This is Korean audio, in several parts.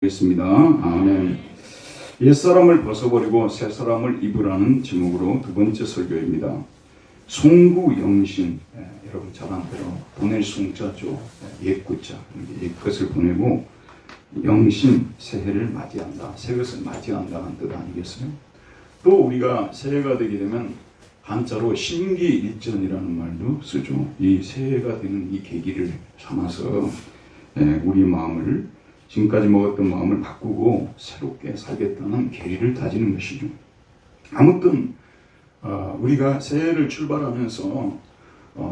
겠습니다. 아멘. 옛사람을 벗어버리고 새사람을 입으라는 제목으로 두 번째 설교입니다. 송구영신, 여러분 잘 아는 대로 보낼 송자죠. 옛구자, 옛것을 보내고 영신, 새해를 맞이한다. 새것을 맞이한다는 뜻 아니겠어요? 또 우리가 새해가 되게 되면 한자로 신기일전이라는 말도 쓰죠. 이 새해가 되는 이 계기를 삼아서 우리 마음을 지금까지 먹었던 마음을 바꾸고 새롭게 살겠다는 계기를 다지는 것이죠. 아무튼 우리가 새해를 출발하면서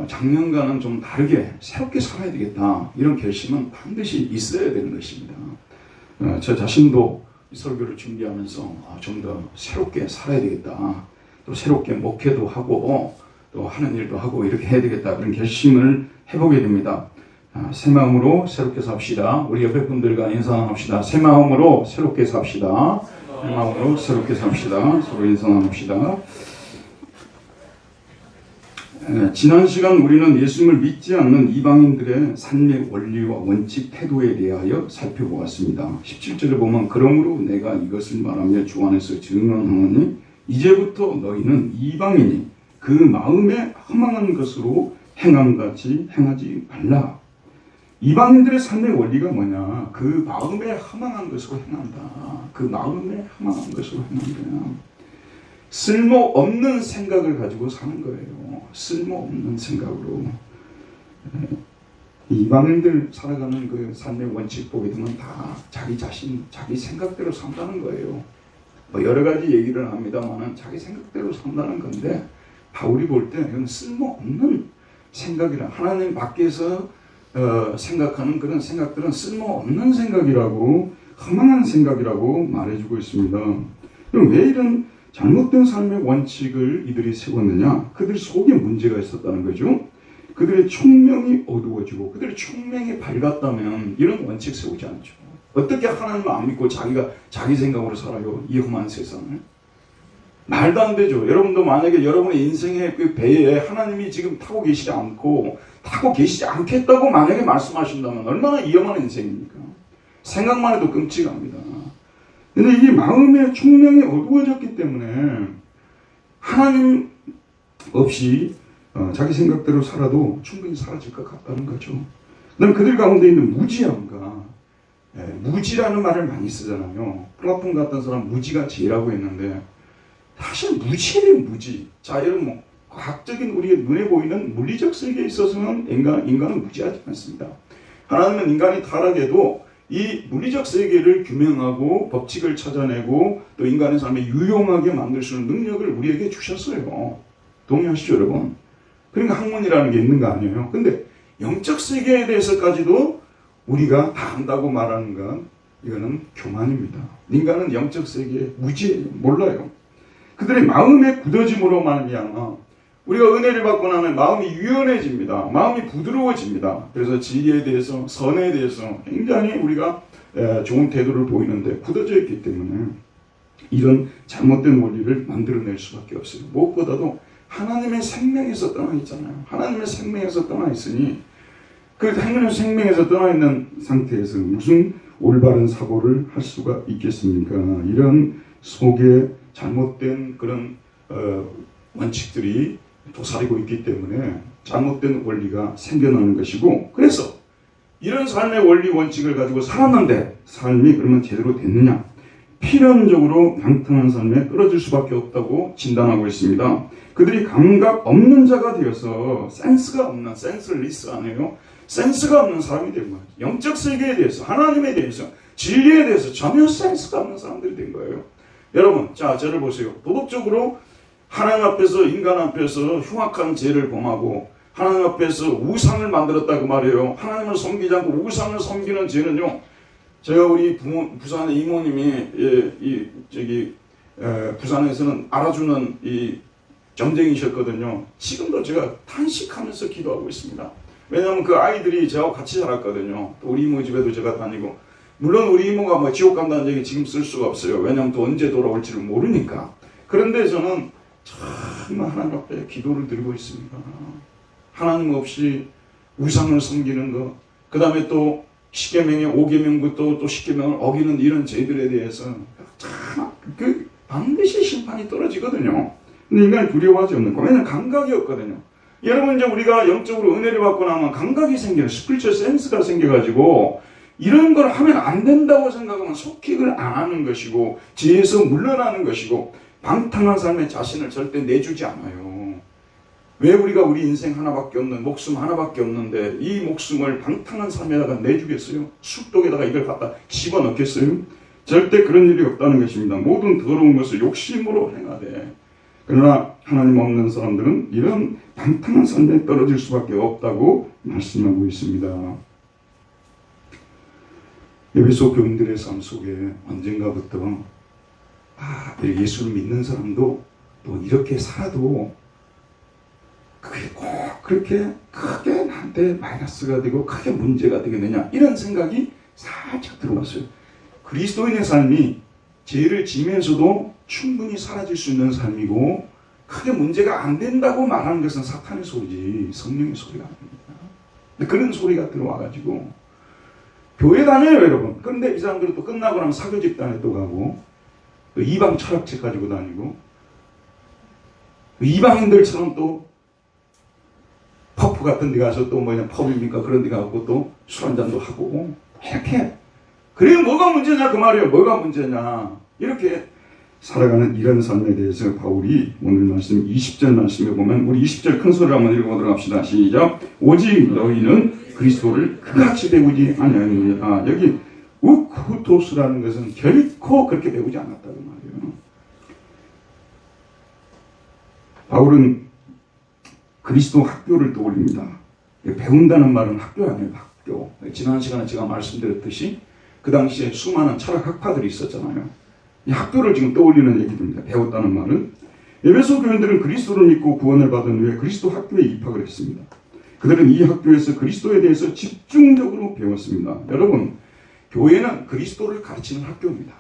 작년과는 좀 다르게 새롭게 살아야 되겠다, 이런 결심은 반드시 있어야 되는 것입니다. 저 자신도 이 설교를 준비하면서 좀 더 새롭게 살아야 되겠다, 또 새롭게 목회도 하고 또 하는 일도 하고 이렇게 해야 되겠다, 그런 결심을 해보게 됩니다. 새 마음으로 새롭게 삽시다. 우리 옆에 분들과 인사 나눕시다. 새 마음으로 새롭게 삽시다. 새 마음으로 새롭게 삽시다. 서로 인사 나눕시다. 지난 시간 우리는 예수님을 믿지 않는 이방인들의 삶의 원리와 원칙, 태도에 대하여 살펴보았습니다. 17절에 보면 그러므로 내가 이것을 말하며 주 안에서 증언하노니 이제부터 너희는 이방인이 그 마음에 허망한 것으로 행함같이 행하지 말라. 이방인들의 삶의 원리가 뭐냐? 그 마음에 허망한 것으로 행한다. 그 마음에 허망한 것으로 행한다. 쓸모없는 생각을 가지고 사는 거예요. 쓸모없는 생각으로. 이방인들 살아가는 그 삶의 원칙 보게 되면 다 자기 자신, 자기 생각대로 산다는 거예요. 뭐 여러 가지 얘기를 합니다만 자기 생각대로 산다는 건데, 바울이 볼 때 이건 쓸모없는 생각이라, 하나님 밖에서 생각하는 그런 생각들은 쓸모없는 생각이라고, 허망한 생각이라고 말해주고 있습니다. 그럼 왜 이런 잘못된 삶의 원칙을 이들이 세웠느냐? 그들 속에 문제가 있었다는 거죠. 그들의 총명이 어두워지고 그들의 총명이 밝았다면 이런 원칙 세우지 않죠. 어떻게 하나님을 안 믿고 자기가 자기 생각으로 살아요? 이 험한 세상을. 말도 안 되죠. 여러분도 만약에 여러분의 인생의 그 배에 하나님이 지금 타고 계시지 않고 타고 계시지 않겠다고 만약에 말씀하신다면 얼마나 위험한 인생입니까? 생각만 해도 끔찍합니다. 근데 이 마음의 총명이 어두워졌기 때문에 하나님 없이 자기 생각대로 살아도 충분히 사라질 것 같다는 거죠. 그다음 그들 가운데 있는 무지함과, 무지라는 말을 많이 쓰잖아요. 플라톤 같은 사람 무지가 죄라고 했는데 사실 무지예요, 무지. 자, 여러분, 과학적인 우리의 눈에 보이는 물리적 세계에 있어서는 인간은 무지하지 않습니다. 하나님은 인간이 타락해도 이 물리적 세계를 규명하고 법칙을 찾아내고 또 인간의 삶에 유용하게 만들 수 있는 능력을 우리에게 주셨어요. 동의하시죠, 여러분? 그러니까 학문이라는 게 있는 거 아니에요. 근데 영적 세계에 대해서까지도 우리가 다 안다고 말하는 건 이거는 교만입니다. 인간은 영적 세계에 무지예요. 몰라요. 그들의 마음의 굳어짐으로 말미암아 우리가 은혜를 받고 나면 마음이 유연해집니다. 마음이 부드러워집니다. 그래서 진리에 대해서, 선에 대해서 굉장히 우리가 좋은 태도를 보이는데 굳어져 있기 때문에 이런 잘못된 원리를 만들어낼 수밖에 없어요. 무엇보다도 하나님의 생명에서 떠나 있잖아요. 하나님의 생명에서 떠나 있으니 그 하나님의 생명에서 떠나 있는 상태에서 무슨 올바른 사고를 할 수가 있겠습니까? 이런 속에 잘못된 그런 원칙들이 도사리고 있기 때문에 잘못된 원리가 생겨나는 것이고, 그래서 이런 삶의 원리 원칙을 가지고 살았는데 삶이 그러면 제대로 됐느냐? 필연적으로 방탕한 삶에 끌어질 수밖에 없다고 진단하고 있습니다. 그들이 감각 없는 자가 되어서 센스가 없는, 센스리스 아니에요? 센스가 없는 사람이 된 거예요. 영적 세계에 대해서, 하나님에 대해서, 진리에 대해서 전혀 센스가 없는 사람들이 된 거예요. 여러분, 자, 저를 보세요. 도덕적으로 하나님 앞에서, 인간 앞에서 흉악한 죄를 범하고 하나님 앞에서 우상을 만들었다고 말해요. 하나님을 섬기지 않고 우상을 섬기는 죄는요, 제가 우리 부산의 이모님이 부산에서는 알아주는 이 점쟁이셨거든요. 지금도 제가 탄식하면서 기도하고 있습니다. 왜냐하면 그 아이들이 저하고 같이 자랐거든요. 또 우리 이모 집에도 제가 다니고, 물론 우리 이모가 뭐 지옥 간다는 얘기 지금 쓸 수가 없어요. 왜냐하면 또 언제 돌아올지를 모르니까. 그런데 저는 정말 하나님 앞에 기도를 드리고 있습니다. 하나님 없이 우상을 섬기는 것, 그 다음에 또 십계명의 5계명부터 또 십계명을 어기는 이런 죄들에 대해서 참 반드시 심판이 떨어지거든요. 근데 인간이 두려워하지 않는 거. 왜냐하면 감각이 없거든요. 여러분, 이제 우리가 영적으로 은혜를 받고 나면 감각이 생겨요. 스피리추얼 센스가 생겨가지고 이런 걸 하면 안 된다고 생각하면 속킥을 안 하는 것이고 죄에서 물러나는 것이고 방탕한 삶의 자신을 절대 내주지 않아요. 왜 우리가 우리 인생 하나밖에 없는 목숨 하나밖에 없는데 이 목숨을 방탕한 삶에다가 내주겠어요? 쑥독에다가 이걸 갖다 집어넣겠어요? 절대 그런 일이 없다는 것입니다. 모든 더러운 것을 욕심으로 행하되, 그러나 하나님 없는 사람들은 이런 방탕한 삶에 떨어질 수밖에 없다고 말씀하고 있습니다. 에베소 교인들의 삶 속에 언젠가부터 예수를 믿는 사람도 또 이렇게 살아도 그게 꼭 그렇게 크게 나한테 마이너스가 되고 크게 문제가 되겠느냐, 이런 생각이 살짝 들어왔어요. 그리스도인의 삶이 죄를 지면서도 충분히 사라질 수 있는 삶이고 크게 문제가 안 된다고 말하는 것은 사탄의 소리지 성령의 소리가 아닙니다. 그런 소리가 들어와가지고 교회 다녀요, 여러분. 그런데 이 사람들은 또 끝나고 나면 사교 집단에 또 가고 또 이방 철학책 가지고 다니고 이방인들처럼 또 퍼프 같은 데 가서 또 펍입니까? 그런 데 가고 또 술 한잔도 하고 이렇게. 그래 뭐가 문제냐 그 말이에요. 뭐가 문제냐. 이렇게 살아가는 이런 삶에 대해서 바울이 오늘 말씀 20절 말씀에 보면, 우리 20절 큰 소리로 한번 읽어보도록 합시다. 시작. 오직 너희는 그리스도를 그같이 배우지 아니하느냐. 여기 우쿠토스라는 것은 결코 그렇게 배우지 않았다는 말이에요. 바울은 그리스도 학교를 떠올립니다. 배운다는 말은 학교 아니에요. 학교. 지난 시간에 제가 말씀드렸듯이 그 당시에 수많은 철학 학파들이 있었잖아요. 이 학교를 지금 떠올리는 얘기입니다. 배웠다는 말은 에베소 교인들은 그리스도를 믿고 구원을 받은 후에 그리스도 학교에 입학을 했습니다. 그들은 이 학교에서 그리스도에 대해서 집중적으로 배웠습니다. 여러분, 교회는 그리스도를 가르치는 학교입니다.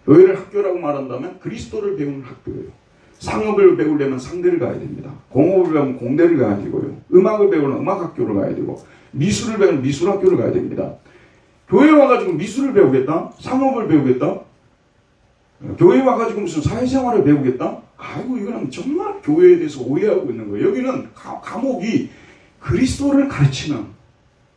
교회를 학교라고 말한다면 그리스도를 배우는 학교예요. 상업을 배우려면 상대를 가야 됩니다. 공업을 배우면 공대를 가야 되고요. 음악을 배우면 음악학교를 가야 되고, 미술을 배우면 미술학교를 가야 됩니다. 교회에 와가지고 미술을 배우겠다? 상업을 배우겠다? 교회에 와가지고 무슨 사회생활을 배우겠다? 아이고, 이거는 정말 교회에 대해서 오해하고 있는 거예요. 여기는 과목이 그리스도를 가르치는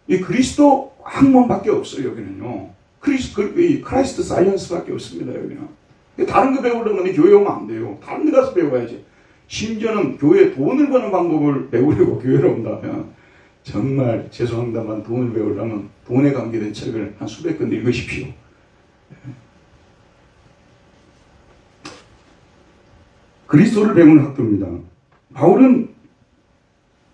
이 그리스도 학문밖에 없어요. 여기는요. 크라이스트 사이언스밖에 없습니다. 여기는. 다른 거 배우려면 교회 오면 안 돼요. 다른 데 가서 배워야지. 심지어는 교회에 돈을 버는 방법을 배우려고 교회로 온다면 정말 죄송합니다만 돈을 배우려면 돈에 관계된 책을 한 수백 권 읽으십시오. 그리스도를 배우는 학교입니다. 바울은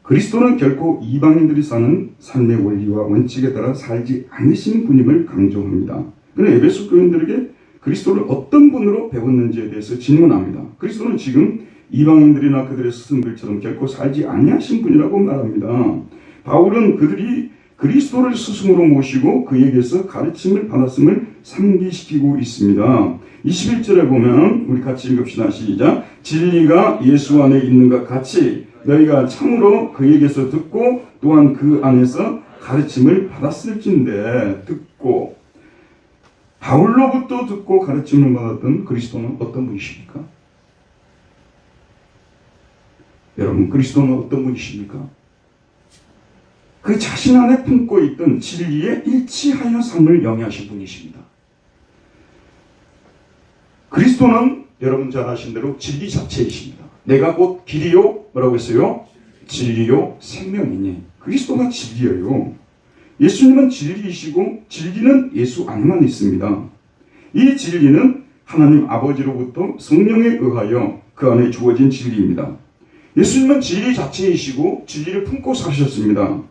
그리스도는 결코 이방인들이 사는 삶의 원리와 원칙에 따라 살지 않으신 분임을 강조합니다. 그는 에베소 교인들에게 그리스도를 어떤 분으로 배웠는지에 대해서 질문합니다. 그리스도는 지금 이방인들이나 그들의 스승들처럼 결코 살지 아니하신 분이라고 말합니다. 바울은 그들이 그리스도를 스승으로 모시고 그에게서 가르침을 받았음을 상기시키고 있습니다. 21절에 보면 우리 같이 읽읍시다. 시작. 진리가 예수 안에 있는 것 같이 너희가 참으로 그에게서 듣고 또한 그 안에서 가르침을 받았을진데, 듣고 바울로부터 듣고 가르침을 받았던 그리스도는 어떤 분이십니까? 여러분, 그리스도는 어떤 분이십니까? 그 자신 안에 품고 있던 진리에 일치하여 삶을 영위하신 분이십니다. 그리스도는 여러분 잘 아신 대로 진리 자체이십니다. 내가 곧 길이요, 뭐라고 했어요? 진리요, 생명이니. 그리스도가 진리예요. 예수님은 진리이시고 진리는 예수 안에만 있습니다. 이 진리는 하나님 아버지로부터 성령에 의하여 그 안에 주어진 진리입니다. 예수님은 진리 자체이시고 진리를 품고 사셨습니다.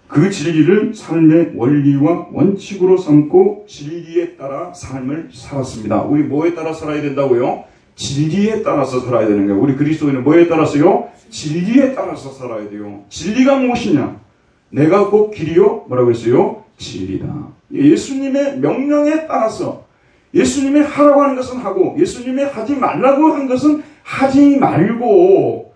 그 진리를 삶의 원리와 원칙으로 삼고 진리에 따라 삶을 살았습니다. 우리 뭐에 따라 살아야 된다고요? 진리에 따라서 살아야 되는 거예요. 우리 그리스도인은 뭐에 따라서요? 진리에 따라서 살아야 돼요. 진리가 무엇이냐? 내가 곧 길이요, 뭐라고 했어요? 진리다. 예수님의 명령에 따라서 예수님이 하라고 하는 것은 하고 예수님이 하지 말라고 한 것은 하지 말고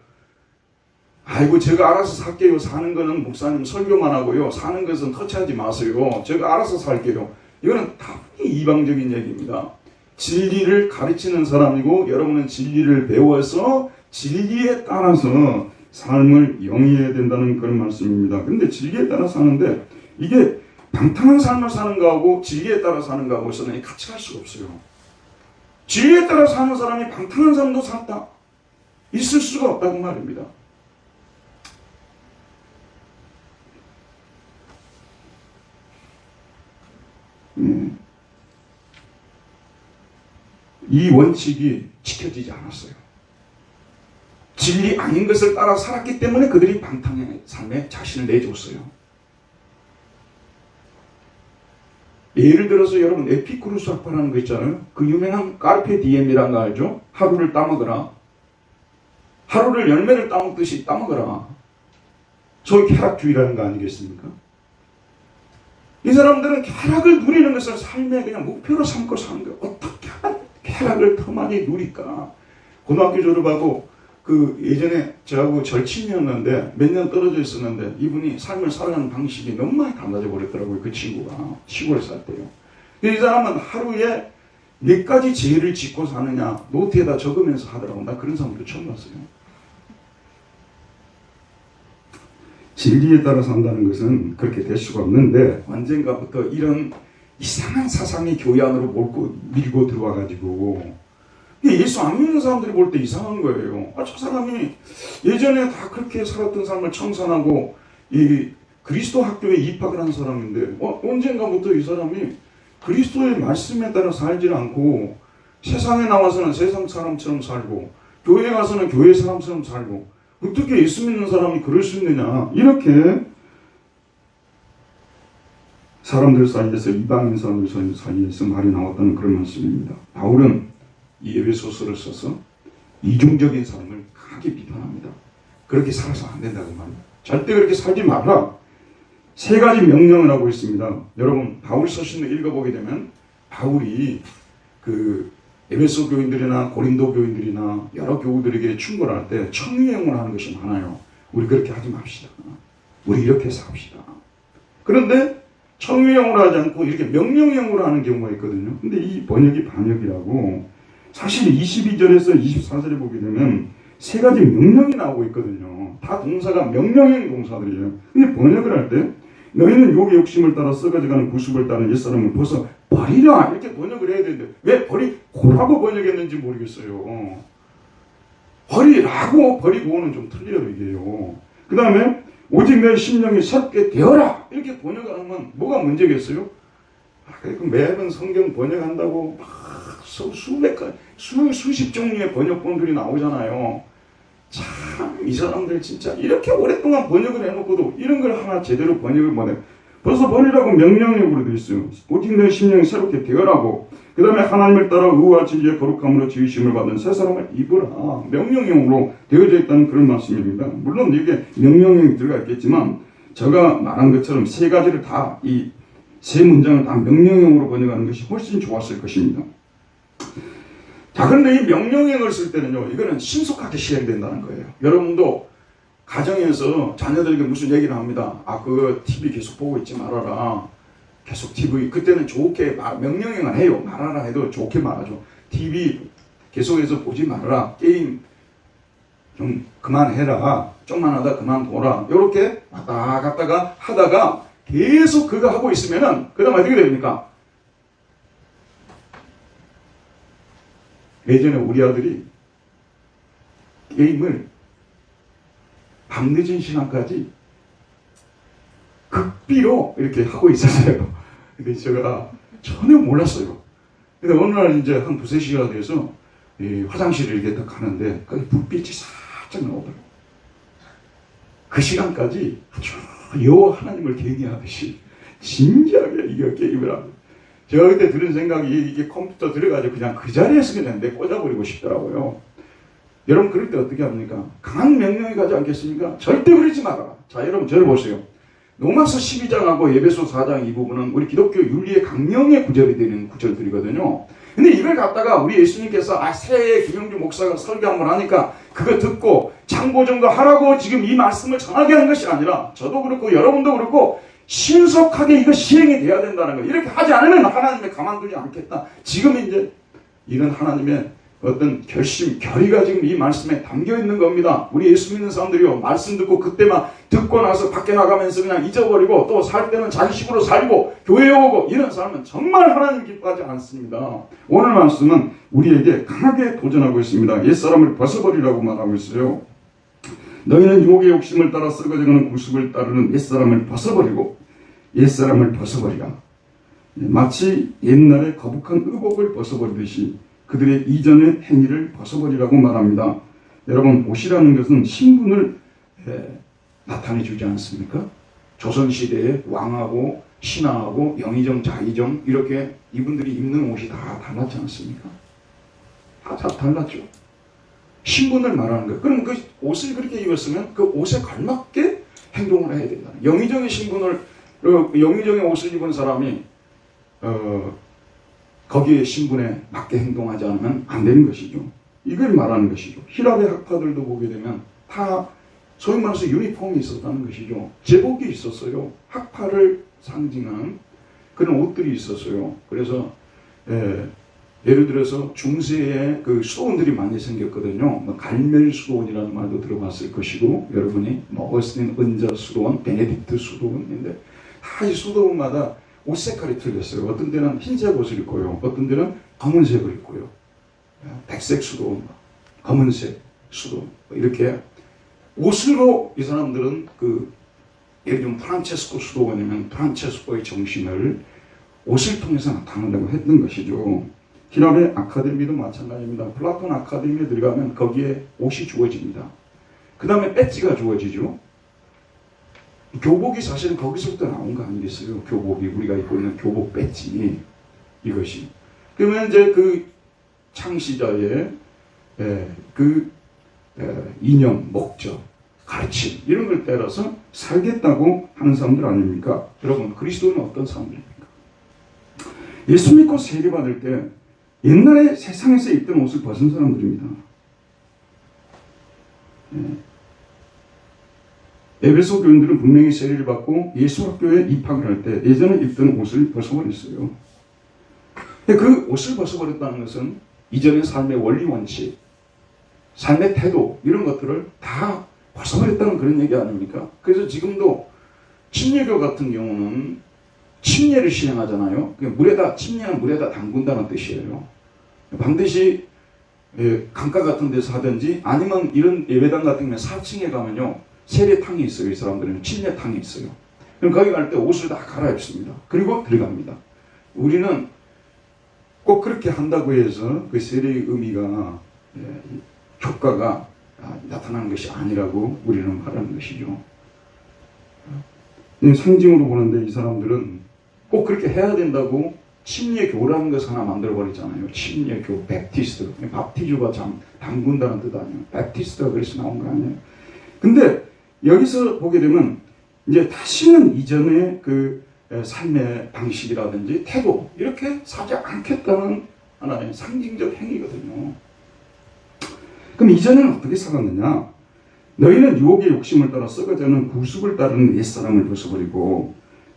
아이고 제가 알아서 살게요. 사는 거는 목사님 설교만 하고요. 사는 것은 터치하지 마세요. 제가 알아서 살게요. 이거는 다분히 이방적인 얘기입니다. 진리를 가르치는 사람이고 여러분은 진리를 배워서 진리에 따라서 삶을 영위해야 된다는 그런 말씀입니다. 그런데 진리에 따라 사는데 이게 방탕한 삶을 사는 거하고 진리에 따라 사는 거하고서는 같이 갈 수가 없어요. 진리에 따라 사는 사람이 방탕한 삶도 산다. 있을 수가 없다고 말입니다. 이 원칙이 지켜지지 않았어요. 진리 아닌 것을 따라 살았기 때문에 그들이 방탕의 삶에 자신을 내줬어요. 예를 들어서 여러분 에피쿠루스 학파라는 거 있잖아요. 그 유명한 까르페 디엠이라는 거 알죠? 하루를 따먹어라. 하루를 열매를 따먹듯이 따먹어라. 소위 쾌락주의라는 거 아니겠습니까? 이 사람들은 쾌락을 누리는 것을 삶의 그냥 목표로 삼고 사는 거예요. 어떻게 하면 쾌락을 더 많이 누릴까? 고등학교 졸업하고 그 예전에 저하고 절친이었는데 몇 년 떨어져 있었는데 이분이 삶을 살아가는 방식이 너무 많이 달라져 버렸더라고요. 그 친구가 시골에 살 때요. 이 사람은 하루에 몇 가지 죄를 짓고 사느냐 노트에다 적으면서 하더라고. 나 그런 사람도 처음 봤어요. 진리에 따라 산다는 것은 그렇게 될 수가 없는데 언젠가부터 이런 이상한 사상이 교회 안으로 밀고 들어와가지고 예수 안 믿는 사람들이 볼 때 이상한 거예요. 아, 저 사람이 예전에 다 그렇게 살았던 삶을 청산하고 이 그리스도 학교에 입학을 한 사람인데 언젠가부터 이 사람이 그리스도의 말씀에 따라 살지 않고 세상에 나와서는 세상 사람처럼 살고 교회에 가서는 교회 사람처럼 살고 어떻게 예수 믿는 사람이 그럴 수 있느냐 이렇게 사람들 사이에서 이방인 사람들 사이에서 말이 나왔다는 그런 말씀입니다. 바울은 이 에베소서를 써서 이중적인 삶을 강하게 비판합니다. 그렇게 살아서 안 된다고 말합니다. 절대 그렇게 살지 마라. 세 가지 명령을 하고 있습니다. 여러분 바울 서신을 읽어보게 되면 바울이 그 에베소 교인들이나 고린도 교인들이나 여러 교우들에게 충고할 때 청유형을 하는 것이 많아요. 우리 그렇게 하지 맙시다. 우리 이렇게 삽시다. 그런데 청유형으로 하지 않고 이렇게 명령형으로 하는 경우가 있거든요. 근데 이 번역이 반역이라고 사실 22절에서 24절에 보게 되면 세 가지 명령이 나오고 있거든요. 다 동사가 명령형 동사들이에요. 근데 번역을 할 때 너희는 욕의 욕심을 따라 썩어져가는 구습을 따른 옛사람을 벗어 버리라 이렇게 번역을 해야 되는데 왜 버리고라고 번역했는지 모르겠어요. 버리라고 버리고는 좀 틀려요 이게요. 그 다음에 오직 내 심령이 새롭게 되어라 이렇게 번역하면 뭐가 문제겠어요? 매번 성경 번역한다고 수십 종류의 번역본들이 나오잖아요. 참 이 사람들 진짜 이렇게 오랫동안 번역을 해놓고도 이런 걸 하나 제대로 번역을 못해. 벌써 버리라고 명령력으로 되어 있어요. 오직 내 심령이 새롭게 되어라고. 그 다음에 하나님을 따라 의와 진리의 거룩함으로 지으심을 받은 새 사람을 입으라. 명령형으로 되어져 있다는 그런 말씀입니다. 물론 이게 명령형이 들어가 있겠지만 제가 말한 것처럼 세 가지를 다 이 세 문장을 다 명령형으로 번역하는 것이 훨씬 좋았을 것입니다. 자, 그런데 이 명령형을 쓸 때는요, 이거는 신속하게 실행된다는 거예요. 여러분도 가정에서 자녀들에게 무슨 얘기를 합니다. 그 TV 계속 보고 있지 말아라. 계속 TV, 그때는 좋게 명령형을 해요. 말하라 해도 좋게 말하죠. TV 계속해서 보지 말아라. 게임 좀 그만해라. 좀만 하다 그만둬라. 이렇게 왔다 갔다가 하다가 계속 그거 하고 있으면은, 그 다음 어떻게 됩니까? 예전에 우리 아들이 게임을 밤늦은 시간까지 극비로 이렇게 하고 있었어요. 근데 제가 전혀 몰랐어요. 근데 어느 날 이제 한 두세 시간 돼서 화장실을 이렇게 딱 가는데 거기 불빛이 살짝 나오더라고요. 그 시간까지 아주 여호와 하나님을 경외하듯이 진지하게 이거 게임을 합니다. 제가 그때 들은 생각이 이게 컴퓨터 들어가지고 그냥 그 자리에서 그냥 내 꽂아버리고 싶더라고요. 여러분 그럴 때 어떻게 합니까? 강한 명령이 가지 않겠습니까? 절대 그러지 마라. 자, 여러분 저를 보세요. 로마서 12장하고 에베소 4장 이 부분은 우리 기독교 윤리의 강령의 구절이 되는 구절들이거든요. 근데 이걸 갖다가 우리 예수님께서 새해 김영주 목사가 설교 한번 하니까 그거 듣고 장보정거 하라고 지금 이 말씀을 전하게 하는 것이 아니라 저도 그렇고 여러분도 그렇고 신속하게 이거 시행이 돼야 된다는 거예요. 이렇게 하지 않으면 하나님이 가만두지 않겠다. 지금 이제 이런 하나님의 어떤 결심, 결의가 지금 이 말씀에 담겨 있는 겁니다. 우리 예수 믿는 사람들이요, 말씀 듣고 그때만 듣고 나서 밖에 나가면서 그냥 잊어버리고 또 살 때는 자기 식으로 살고 교회에 오고 이런 사람은 정말 하나님 기뻐하지 않습니다. 오늘 말씀은 우리에게 강하게 도전하고 있습니다. 옛사람을 벗어버리라고 말하고 있어요. 너희는 유혹의 욕심을 따라 썩어져가는 구습을 따르는 옛사람을 벗어버리고 옛사람을 벗어버리라. 마치 옛날에 거북한 의복을 벗어버리듯이 그들의 이전의 행위를 벗어버리라고 말합니다. 여러분, 옷이라는 것은 신분을 나타내 주지 않습니까? 조선시대에 왕하고 신하하고 영의정, 자의정 이렇게 이분들이 입는 옷이 다 달랐지 않습니까? 다 달랐죠. 신분을 말하는 거예요. 그럼 그 옷을 그렇게 입었으면 그 옷에 걸맞게 행동을 해야 된다. 영의정의 신분을, 영의정의 옷을 입은 사람이 거기에 신분에 맞게 행동하지 않으면 안 되는 것이죠. 이걸 말하는 것이죠. 히랍의 학파들도 보게 되면 다 소위 말해서 유니폼이 있었다는 것이죠. 제복이 있었어요. 학파를 상징하는 그런 옷들이 있었어요. 그래서 예를 들어서 중세에 그 수도원들이 많이 생겼거든요. 뭐 갈멜 수도원이라는 말도 들어봤을 것이고, 여러분이 뭐 어스틴 은자 수도원, 베네딕트 수도원인데 다 이 수도원마다 옷 색깔이 틀렸어요. 어떤 데는 흰색 옷을 입고요. 어떤 데는 검은색을 입고요. 백색 수도원, 검은색 수도원 이렇게 옷으로 이 사람들은 예를 들면 프란체스코 수도원이면 프란체스코의 정신을 옷을 통해서 나타내려고 했던 것이죠. 히랍의 아카데미도 마찬가지입니다. 플라톤 아카데미에 들어가면 거기에 옷이 주어집니다. 그 다음에 배지가 주어지죠. 교복이 사실은 거기서부터 나온 거 아니겠어요? 교복이 우리가 입고 있는 교복 배지 이것이. 그러면 이제 그 창시자의 이념, 목적, 가르침 이런 걸 따라서 살겠다고 하는 사람들 아닙니까? 여러분, 그리스도는 어떤 사람들입니까? 예수 믿고 세례받을 때 옛날에 세상에서 입던 옷을 벗은 사람들입니다. 에베소 교인들은 분명히 세례를 받고 예수 학교에 입학을 할 때 예전에 입던 옷을 벗어버렸어요. 그 옷을 벗어버렸다는 것은 이전의 삶의 원리 원칙, 삶의 태도 이런 것들을 다 벗어버렸다는 그런 얘기 아닙니까? 그래서 지금도 침례교 같은 경우는 침례를 시행하잖아요. 침례는 물에다 담근다는 뜻이에요. 반드시 강가 같은 데서 하든지 아니면 이런 예배당 같은 경우는 4층에 가면요 세례탕이 있어요. 이 사람들은 침례탕이 있어요. 그럼 거기 갈 때 옷을 다 갈아입습니다. 그리고 들어갑니다. 우리는 꼭 그렇게 한다고 해서 그 세례의 의미가 효과가 나타나는 것이 아니라고 우리는 말하는 것이죠. 상징으로 보는데 이 사람들은 꼭 그렇게 해야 된다고 침례교라는 것을 하나 만들어버렸잖아요. 침례교, 베프티스트. 밥티주가 담근다는 뜻 아니에요. 베프티스트가 그래서 나온 거 아니에요. 근데 여기서 보게 되면 이제 다시는 이전의 그 삶의 방식이라든지 태도 이렇게 사지 않겠다는 하나의 상징적 행위거든요. 그럼 이전에는 어떻게 살았느냐? 너희는 유혹의 욕심을 따라 썩어져는 구습을 따르는 옛사람을 벗어버리고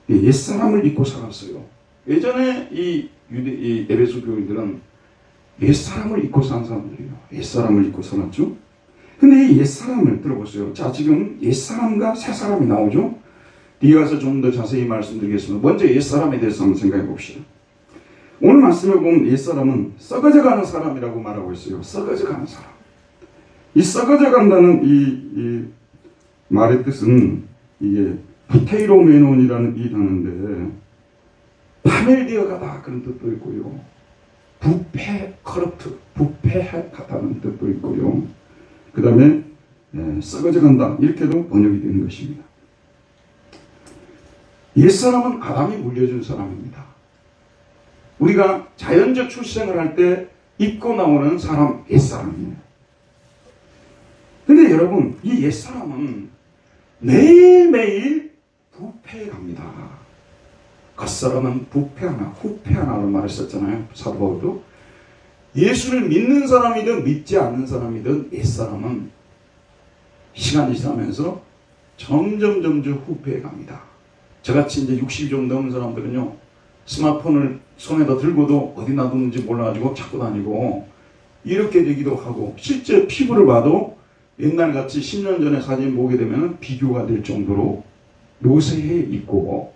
옛사람을 입고 살았어요. 예전에 이 에베소 교인들은 옛사람을 입고 산 사람들이에요. 옛사람을 입고 살았죠. 근데 이 옛사람을 들어보세요. 자, 지금 옛사람과 새사람이 나오죠. 뒤에 가서 좀 더 자세히 말씀드리겠습니다. 먼저 옛사람에 대해서 한번 생각해 봅시다. 오늘 말씀에 보면 옛사람은 썩어져가는 사람이라고 말하고 있어요. 썩어져가는 사람. 이 썩어져간다는 이 말의 뜻은 이게 부테이로메논이라는 이 단어인데 파멸되어가다 그런 뜻도 있고요. 부패, 커럽트, 부패하다는 뜻도 있고요. 그 다음에 썩어져간다 이렇게도 번역이 되는 것입니다. 옛사람은 아담이 물려준 사람입니다. 우리가 자연적 출생을 할 때 입고 나오는 사람 옛사람이에요. 근데 여러분 이 옛사람은 매일매일 후패해갑니다. 겉사람은 부패하나 후패하나라는 말을 썼잖아요. 사도 바울도. 예수를 믿는 사람이든 믿지 않는 사람이든 옛사람은 시간이 지나면서 점점 후패해갑니다. 저같이 이제 60이 좀 넘은 사람들은요, 스마트폰을 손에다 들고도 어디 놔뒀는지 몰라가지고 찾고 다니고 이렇게 되기도 하고, 실제 피부를 봐도 옛날같이 10년 전에 사진 보게 되면 비교가 될 정도로 노쇠해 있고,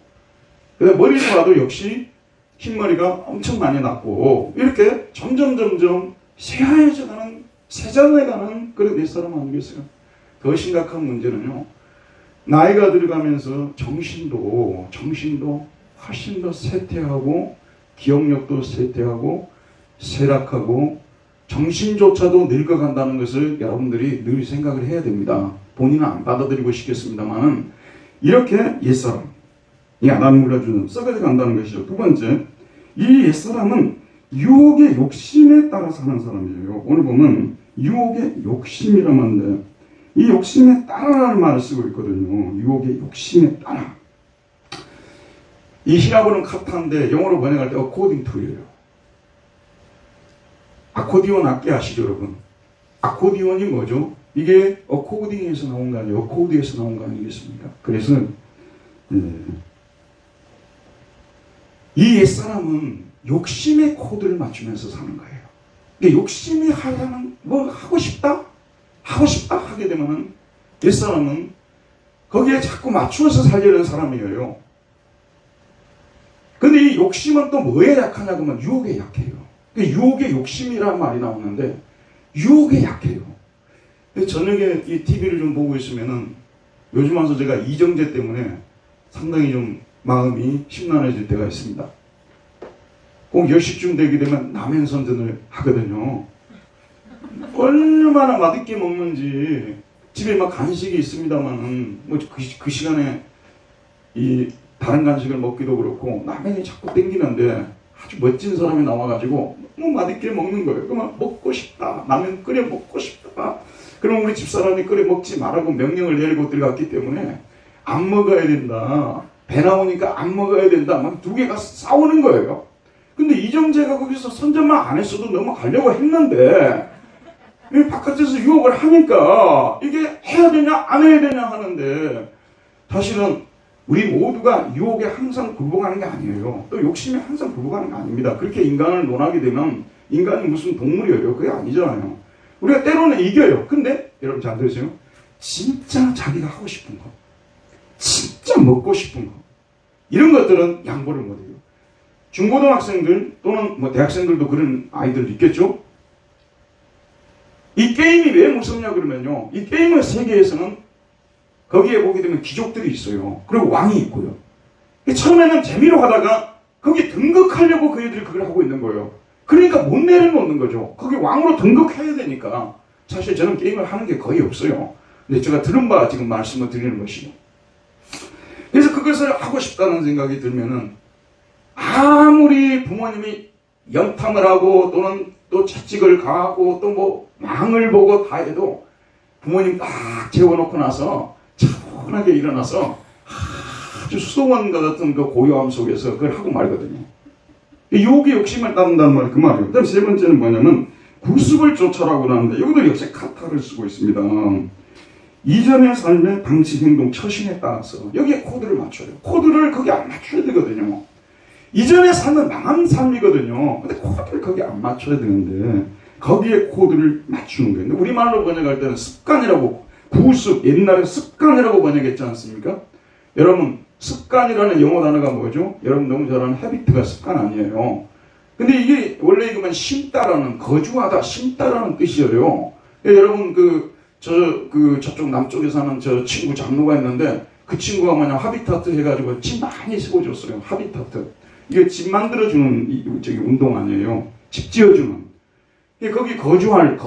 그다음에 머리를 봐도 역시 흰머리가 엄청 많이 났고, 이렇게 점점 새하얘져가는, 세잔해가는 그런 옛사람 아니겠어요? 더 심각한 문제는요, 나이가 들어가면서 정신도 훨씬 더 쇠퇴하고, 기억력도 쇠퇴하고, 쇠락하고, 정신조차도 늙어간다는 것을 여러분들이 늘 생각을 해야 됩니다. 본인은 안 받아들이고 싶겠습니다만은, 이렇게 옛사람, 이 아담이 물려주는 썩어져 간다는 것이죠. 두 번째, 이 옛사람은 유혹의 욕심에 따라 사는 사람이에요. 오늘 보면 유혹의 욕심이라고 하는데, 이 욕심에 따라라는 말을 쓰고 있거든요. 유혹의 욕심에 따라. 이 히라보는 카타인데 영어로 번역할 때 according to예요. 아코디온 악기 아시죠, 여러분? 아코디온이 뭐죠? 이게 어코딩에서 나온 거 아니에요? 어코드에서 나온 거 아니겠습니까? 그래서 이 옛사람은 욕심의 코드를 맞추면서 사는 거예요. 그러니까 욕심이 하려는, 뭐 하고 싶다 하게 되면은 옛사람은 거기에 자꾸 맞추어서 살려는 사람이에요. 근데 이 욕심은 또 뭐에 약하냐고 하면 유혹에 약해요. 그러니까 유혹의 욕심이라는 말이 나오는데 유혹에 약해요. 저녁에 이 TV를 좀 보고 있으면은 요즘 와서 제가 이정재 때문에 상당히 좀 마음이 심란해질 때가 있습니다. 꼭 10시쯤 되게 되면 라면 선전을 하거든요. 얼마나 맛있게 먹는지, 집에 막 간식이 있습니다만은 뭐 그 시간에 이 다른 간식을 먹기도 그렇고 라면이 자꾸 땡기는데 아주 멋진 사람이 나와가지고 너무 맛있게 먹는 거예요. 그러면 먹고 싶다, 라면 끓여 먹고 싶다. 그럼 우리 집사람이 끓여 먹지 말라고 명령을 내리고 들어갔기 때문에 안 먹어야 된다, 배 나오니까 안 먹어야 된다, 막 두 개가 싸우는 거예요. 근데 이정재가 거기서 선전만 안 했어도 넘어가려고 했는데 바깥에서 유혹을 하니까 이게 해야 되냐 안 해야 되냐 하는데, 사실은 우리 모두가 유혹에 항상 굴복하는 게 아니에요. 또 욕심에 항상 굴복하는 게 아닙니다. 그렇게 인간을 논하게 되면 인간이 무슨 동물이에요? 그게 아니잖아요. 우리가 때로는 이겨요. 근데 여러분 잘 들으세요. 진짜 자기가 하고 싶은 거, 진짜 먹고 싶은 거, 이런 것들은 양보를 못해요. 중고등학생들 또는 뭐 대학생들도 그런 아이들도 있겠죠. 이 게임이 왜 무섭냐 그러면요, 이 게임의 세계에서는 거기에 보게 되면 귀족들이 있어요. 그리고 왕이 있고요. 처음에는 재미로 하다가 거기 등극하려고 그 애들이 그걸 하고 있는 거예요. 그러니까 못 내려놓는 거죠. 거기 왕으로 등극해야 되니까. 사실 저는 게임을 하는 게 거의 없어요. 근데 제가 들은 바 지금 말씀을 드리는 것이죠. 그래서 그것을 하고 싶다는 생각이 들면은 아무리 부모님이 연탐을 하고 또는 또 채찍을 가하고 또 뭐 망을 보고 다 해도 부모님 딱 재워놓고 나서 차분하게 일어나서 아주 수도원과 같은 그 고요함 속에서 그걸 하고 말거든요. 유혹의 욕심을 따른다는 말이 그 말이에요. 그 다음 세 번째는 뭐냐면 구습을 쫓아라고 하는데 여기도 역시 카타를 쓰고 있습니다. 이전의 삶의 방식, 행동, 처신에 따라서 여기에 코드를 맞춰요. 코드를 거기 안 맞춰야 되거든요. 이전의 삶은 망한 삶이거든요. 근데 코드를 거기 안 맞춰야 되는데 거기에 코드를 맞추는 거예요. 우리말로 번역할 때는 습관이라고, 구습, 옛날에 습관이라고 번역했지 않습니까? 여러분, 습관이라는 영어 단어가 뭐죠? 여러분 너무 잘 아는 헤비트가 습관 아니에요. 근데 이게 원래 이거만 심다라는, 거주하다, 심다라는 뜻이에요. 여러분 저쪽 남쪽에 사는 저 친구 장로가 있는데 그 친구가 뭐냐 하비타트 해가지고 집 많이 세워줬어요. 하비타트. 이게 집 만들어주는 운동 아니에요. 집 지어주는. 거기 거주할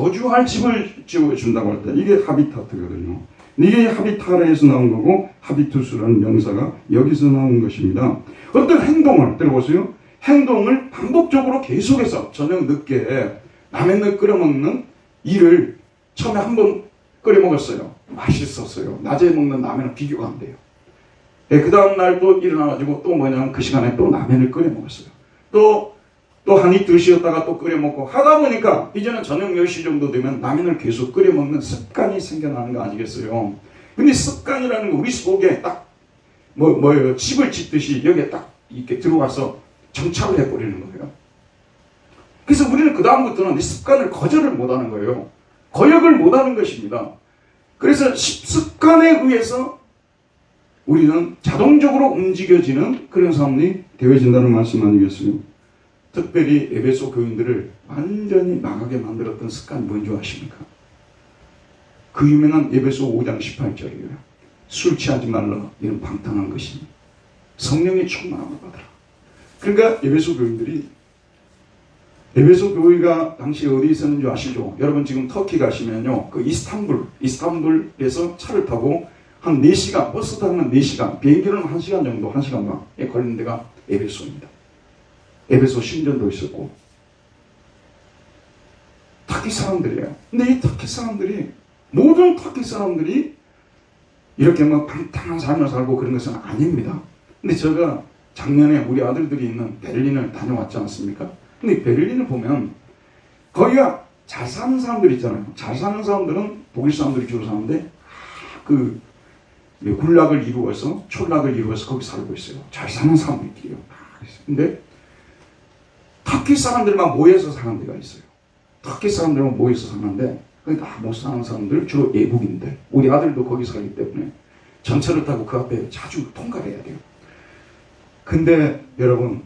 집을 지어준다고 할 때 이게 하비타트거든요. 이게 하비타르에서 나온 거고 하비투스라는 명사가 여기서 나온 것입니다. 어떤 행동을 들어보세요. 행동을 반복적으로 계속해서 저녁 늦게 라면을 끓여 먹는 일을 처음에 한번 끓여 먹었어요. 맛있었어요. 낮에 먹는 라면은 비교가 안 돼요. 그 다음날 또 일어나가지고 또 뭐냐면 그 시간에 또 라면을 끓여 먹었어요. 또 한 이틀 쉬었다가 또 끓여 먹고 하다 보니까 이제는 저녁 10시 정도 되면 라면을 계속 끓여 먹는 습관이 생겨나는 거 아니겠어요? 근데 습관이라는 거 우리 속에 딱 뭐예요? 집을 짓듯이 여기에 딱 이렇게 들어와서 정착을 해버리는 거예요. 그래서 우리는 그 다음부터는 이 습관을 거절을 못하는 거예요. 거역을 못하는 것입니다. 그래서 습관에 의해서 우리는 자동적으로 움직여지는 그런 사람이 되어진다는 말씀 아니겠어요? 특별히 에베소 교인들을 완전히 망하게 만들었던 습관이 뭔지 아십니까? 그 유명한 에베소 5장 18절이에요. 술 취하지 말라. 이런 방탕한 것이 성령의 충만함을 받으라. 그러니까 에베소 교인들이, 에베소 교회가 당시 어디 있었는지 아시죠? 여러분 지금 터키 가시면요, 그 이스탄불에서 차를 타고 한 4시간, 버스 타면 4시간, 비행기로는 1시간 정도, 1시간 반에 걸리는 데가 에베소입니다. 에베소 신전도 있었고, 터키 사람들이에요. 근데 이 터키 사람들이, 모든 터키 사람들이 이렇게 뭐 방탕한 삶을 살고 그런 것은 아닙니다. 근데 제가 작년에 우리 아들들이 있는 베를린을 다녀왔지 않습니까? 근데 베를린을 보면 거기가 잘 사는 사람들 있잖아요. 잘 사는 사람들은 독일 사람들이 주로 사는데 그 군락을 이루어서 촌락을 이루어서 거기 살고 있어요. 잘 사는 사람들이에요. 근데 터키 사람들만 모여서 사는 데가 있어요. 터키 사람들만 모여서 사는데 거기 다 못 사는 사람들, 주로 외국인들. 우리 아들도 거기 살기 때문에 전철을 타고 그 앞에 자주 통과해야 돼요. 근데 여러분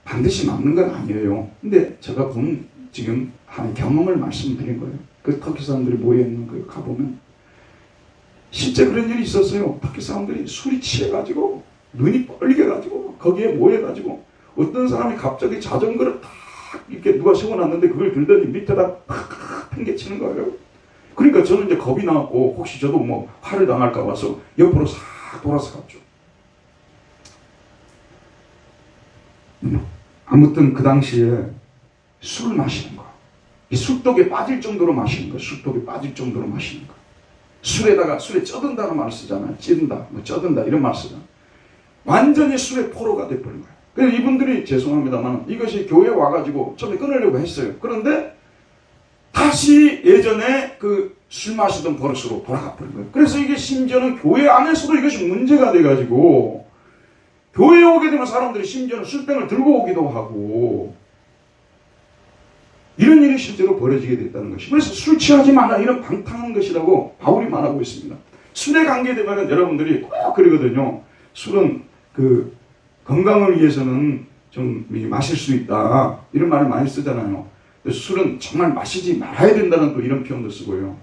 반드시 맞는 건 아니에요. 근데 제가 본 지금 한 경험을 말씀드린 거예요. 그 터키 사람들이 모여있는 거 가보면 실제 그런 일이 있었어요. 터키 사람들이 술이 취해가지고 눈이 뻘개가지고 거기에 모여가지고 어떤 사람이 갑자기 자전거를 탁 이렇게 누가 세워놨는데 그걸 들더니 밑에다 팍 팽개치는 거예요. 그러니까 저는 이제 겁이 나고 혹시 저도 뭐 화를 당할까 봐서 옆으로 싹 돌아서 갔죠. 아무튼 그 당시에 술을 마시는 거, 이 술독에 빠질 정도로 마시는 거, 술독에 빠질 정도로 마시는 거. 술에 쩌든다는 말을 쓰잖아요. 찌든다, 뭐 쩌든다 이런 말을 쓰잖아요. 완전히 술의 포로가 돼버린 거예요. 그래서 이분들이 죄송합니다만 이것이 교회에 와가지고 처음에 끊으려고 했어요. 그런데 다시 예전에 그 술 마시던 버릇으로 돌아가 버린 거예요. 그래서 이게 심지어는 교회 안에서도 이것이 문제가 돼가지고 교회에 오게 되면 사람들이 심지어는 술병을 들고 오기도 하고 이런 일이 실제로 벌어지게 됐다는 것이. 그래서 술 취하지 마라 이런 방탕한 것이라고 바울이 말하고 있습니다. 술에 관계되면 여러분들이 꼭 그러거든요. 술은 그 건강을 위해서는 좀 마실 수 있다 이런 말을 많이 쓰잖아요. 술은 정말 마시지 말아야 된다는 또 이런 표현도 쓰고요.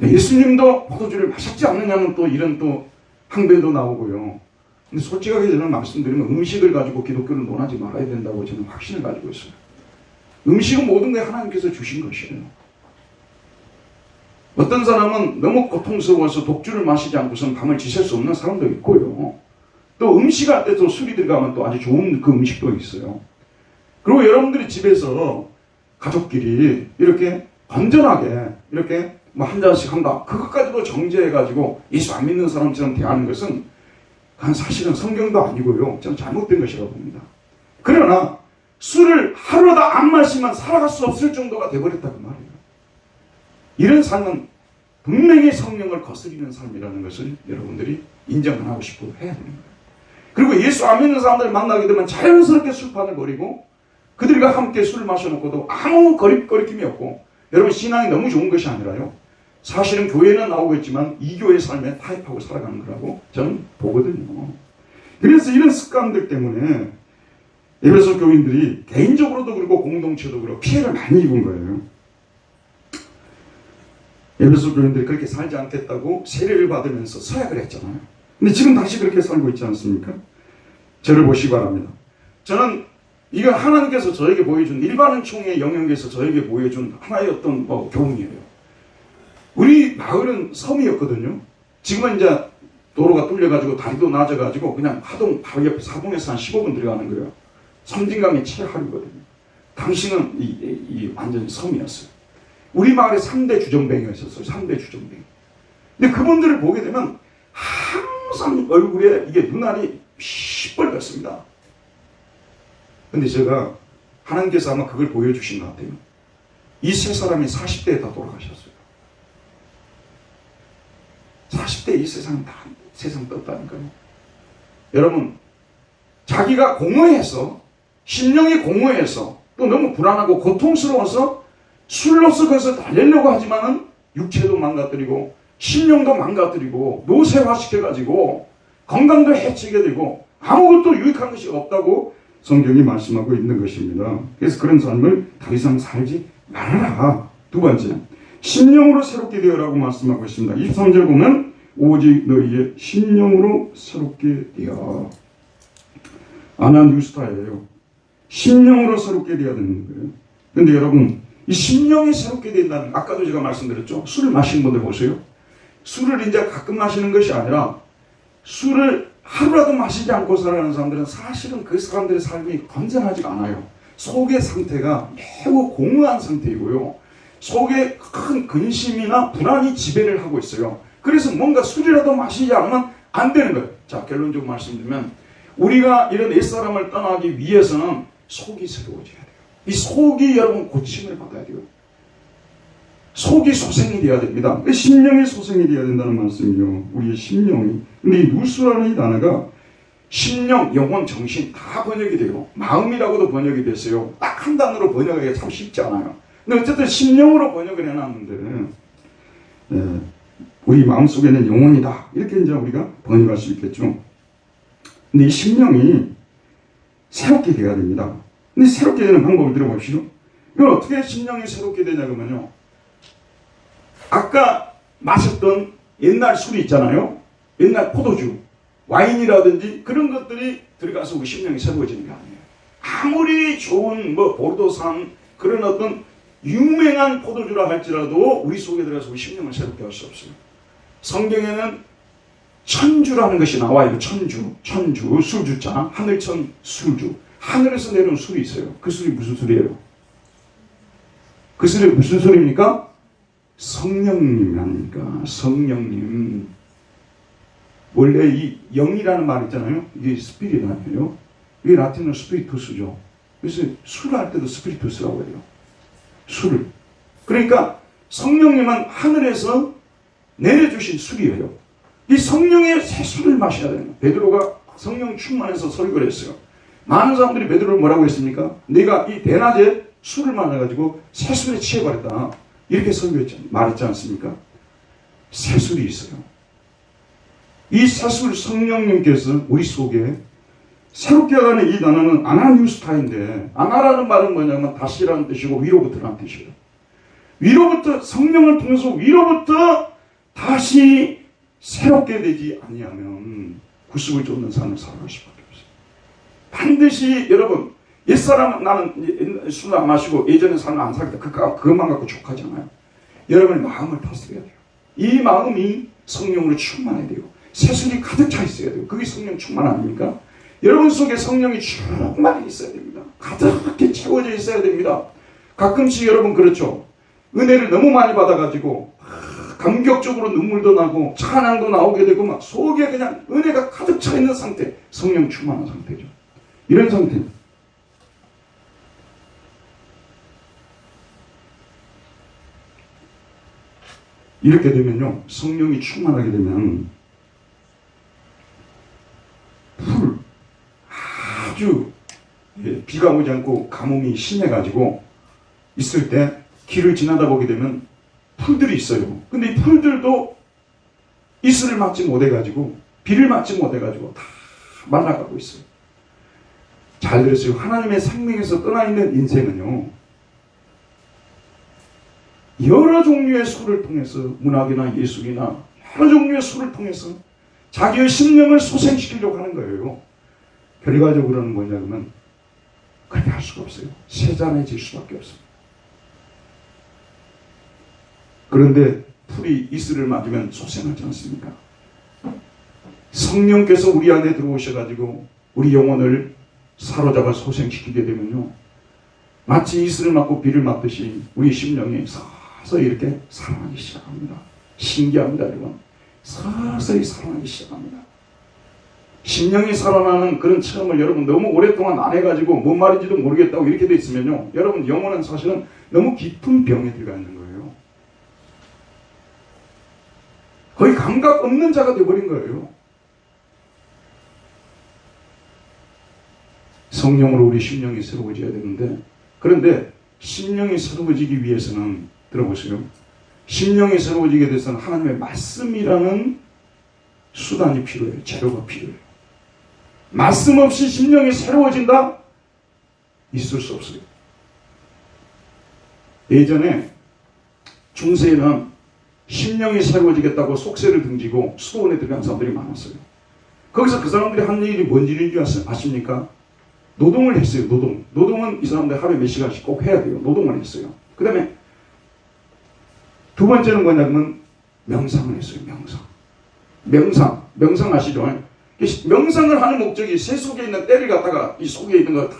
예수님도 포도주를 마셨지 않느냐는 또 이런 또 항변도 나오고요. 근데 솔직하게 저는 말씀드리면 음식을 가지고 기독교를 논하지 말아야 된다고 저는 확신을 가지고 있어요. 음식은 모든 게 하나님께서 주신 것이에요. 어떤 사람은 너무 고통스러워서 독주를 마시지 않고선 밤을 지샐 수 없는 사람도 있고요. 또 음식할 때 또 술이 들어가면 또 아주 좋은 그 음식도 있어요. 그리고 여러분들이 집에서 가족끼리 이렇게 건전하게 이렇게 뭐 한 잔씩 한다. 그것까지도 정죄해가지고 예수 안 믿는 사람처럼 대하는 것은 사실은 성경도 아니고요. 저는 잘못된 것이라고 봅니다. 그러나 술을 하루도 안 마시면 살아갈 수 없을 정도가 되어버렸다고 말이에요. 이런 삶은 분명히 성령을 거스리는 삶이라는 것을 여러분들이 인정을 하고 싶고 해야 되는 거예요. 그리고 예수 안 믿는 사람들을 만나게 되면 자연스럽게 술판을 버리고 그들과 함께 술을 마셔놓고도 아무 거리낌이 없고, 여러분 신앙이 너무 좋은 것이 아니라요, 사실은 교회는 나오고 있지만 이교의 삶에 타협하고 살아가는 거라고 저는 보거든요. 그래서 이런 습관들 때문에 에베소 교인들이 개인적으로도 그렇고 공동체도 그렇고 피해를 많이 입은 거예요. 에베소 교인들이 그렇게 살지 않겠다고 세례를 받으면서 서약을 했잖아요. 근데 지금 다시 그렇게 살고 있지 않습니까? 저를 보시기 바랍니다. 저는 이건 하나님께서 저에게 보여준, 일반은총의 영역에서 저에게 보여준 하나의 어떤 교훈이에요. 우리 마을은 섬이었거든요. 지금은 이제 도로가 뚫려가지고 다리도 낮아가지고 그냥 하동 바로 옆에 사동에서 한 15분 들어가는 거예요. 섬진강이 7하루거든요. 당시는 이 완전 섬이었어요. 우리 마을에 3대 주정뱅이가 있었어요. 3대 주정뱅이. 근데 그분들을 보게 되면 항상 얼굴에 이게 눈알이 시뻘겋습니다. 근데 제가 하나님께서 아마 그걸 보여주신 것 같아요. 이 세 사람이 40대에 다 돌아가셨어요. 40대에 이 세상 떴다니까요. 여러분, 자기가 공허해서, 심령이 공허해서, 또 너무 불안하고 고통스러워서 술로서 그것을 달래려고 하지만은 육체도 망가뜨리고 심령도 망가뜨리고 노쇠화시켜가지고 건강도 해치게 되고 아무것도 유익한 것이 없다고 성경이 말씀하고 있는 것입니다. 그래서 그런 삶을 더 이상 살지 말아라. 두 번째, 심령으로 새롭게 되어라고 말씀하고 있습니다. 23절 보면 오직 너희의 심령으로 새롭게 되어. 아나뉴스타예요. 심령으로 새롭게 되어야 되는 거예요. 그런데 여러분, 이 심령이 새롭게 된다는, 아까도 제가 말씀드렸죠. 술을 마시는 분들 보세요. 술을 이제 가끔 마시는 것이 아니라 술을 하루라도 마시지 않고 살아가는 사람들은 사실은 그 사람들의 삶이 건전하지가 않아요. 속의 상태가 매우 공허한 상태이고요. 속에 큰 근심이나 불안이 지배를 하고 있어요. 그래서 뭔가 술이라도 마시지 않으면 안 되는 거예요. 자, 결론적으로 말씀드리면 우리가 이런 옛사람을 떠나기 위해서는 속이 새로워져야 돼요. 이 속이 여러분 고침을 받아야 돼요. 속이 소생이 되어야 됩니다. 심령이 소생이 되어야 된다는 말씀이요. 우리의 심령이. 근데 이 누스라는 이 단어가 심령, 영혼, 정신 다 번역이 돼요. 마음이라고도 번역이 됐어요. 딱 한 단어로 번역하기가 참 쉽지 않아요. 근데 어쨌든 심령으로 번역을 해놨는데 우리 마음속에는 영혼이다. 이렇게 이제 우리가 번역할 수 있겠죠. 근데 이 심령이 새롭게 되어야 됩니다. 근데 새롭게 되는 방법을 들어봅시다. 이건 어떻게 심령이 새롭게 되냐 그러면요. 아까 마셨던 옛날 술이 있잖아요. 옛날 포도주, 와인이라든지 그런 것들이 들어가서 우리 심령이 새로워지는 게 아니에요. 아무리 좋은 보르도산 그런 어떤 유명한 포도주라 할지라도 우리 속에 들어가서 우리 심령을 새롭게 할 수 없어요. 성경에는 천주라는 것이 나와요. 천주, 술주자, 하늘천 술주. 하늘에서 내려온 술이 있어요. 그 술이 무슨 술이에요? 그 술이 무슨 술입니까? 성령님 아닙니까? 성령님. 원래 이 영이라는 말 있잖아요. 이게 스피릿 아니에요. 이게 라틴어 스피리투스죠. 그래서 술 할 때도 스피리투스라고 해요. 술. 그러니까 성령님은 하늘에서 내려주신 술이에요. 이 성령의 새 술을 마셔야 돼요. 베드로가 성령 충만해서 설교를 했어요. 많은 사람들이 베드로를 뭐라고 했습니까? 내가 이 대낮에 술을 마셔가지고 새 술에 취해버렸다. 이렇게 말했지 않습니까? 새 술이 있어요. 이 새 술 성령님께서 우리 속에 새롭게 하는 이 단어는 아나뉴스타인데, 아나라는 말은 뭐냐면 다시라는 뜻이고 위로부터라는 뜻이에요. 위로부터, 성령을 통해서 위로부터 다시 새롭게 되지 아니하면 구습을 쫓는 삶을 살아갈 수밖에 없어요. 반드시 여러분, 옛사람 나는 술 안 마시고 예전에 삶을 안 살겠다. 그것만 갖고 족하지 않아요. 여러분의 마음을 다스려야 돼요. 이 마음이 성령으로 충만해야 돼요. 새술이 가득 차 있어야 돼요. 그게 성령 충만 아닙니까? 여러분 속에 성령이 충만히 있어야 됩니다. 가득히 채워져 있어야 됩니다. 가끔씩 여러분 그렇죠. 은혜를 너무 많이 받아가지고 감격적으로 눈물도 나고 찬양도 나오게 되고 막 속에 그냥 은혜가 가득 차 있는 상태, 성령 충만한 상태죠. 이런 상태. 이렇게 되면요, 성령이 충만하게 되면 아주 비가 오지 않고 가뭄이 심해가지고 있을 때 길을 지나다 보게 되면 풀들이 있어요. 근데 이 풀들도 이슬을 맞지 못해가지고 비를 맞지 못해가지고 다 말라가고 있어요. 잘 들으세요. 하나님의 생명에서 떠나있는 인생은요, 여러 종류의 술을 통해서, 문학이나 예술이나 여러 종류의 술을 통해서 자기의 심령을 소생시키려고 하는 거예요. 결과적으로는 뭐냐면 그렇게 할 수가 없어요. 세잔해질 수밖에 없습니다. 그런데 풀이 이슬을 맞으면 소생하지 않습니까? 성령께서 우리 안에 들어오셔가지고 우리 영혼을 사로잡아 소생시키게 되면요, 마치 이슬을 맞고 비를 맞듯이 우리 심령이 서서히 이렇게 살아나기 시작합니다. 신기합니다, 여러분. 서서히 살아나기 시작합니다. 심령이 살아나는 그런 체험을 여러분 너무 오랫동안 안 해가지고 뭔 말인지도 모르겠다고 이렇게 돼 있으면요, 여러분 영혼은 사실은 너무 깊은 병에 들어가 있는 거예요. 거의 감각 없는 자가 되어버린 거예요. 성령으로 우리 심령이 새로워져야 되는데, 그런데 심령이 새로워지기 위해서는, 들어보세요, 심령이 새로워지게 돼서는 하나님의 말씀이라는 수단이 필요해요. 재료가 필요해요. 말씀 없이 심령이 새로워진다? 있을 수 없어요. 예전에 중세에는 심령이 새로워지겠다고 속세를 등지고 수도원에 들어간 사람들이 많았어요. 거기서 그 사람들이 한 일이 뭔 일인 줄 아십니까? 노동을 했어요. 노동은 이 사람들 하루에 몇 시간씩 꼭 해야 돼요. 노동을 했어요. 그 다음에 두 번째는 뭐냐면 명상을 했어요. 명상 아시죠? 명상을 하는 목적이 새 속에 있는 때를 갖다가 이 속에 있는 거 다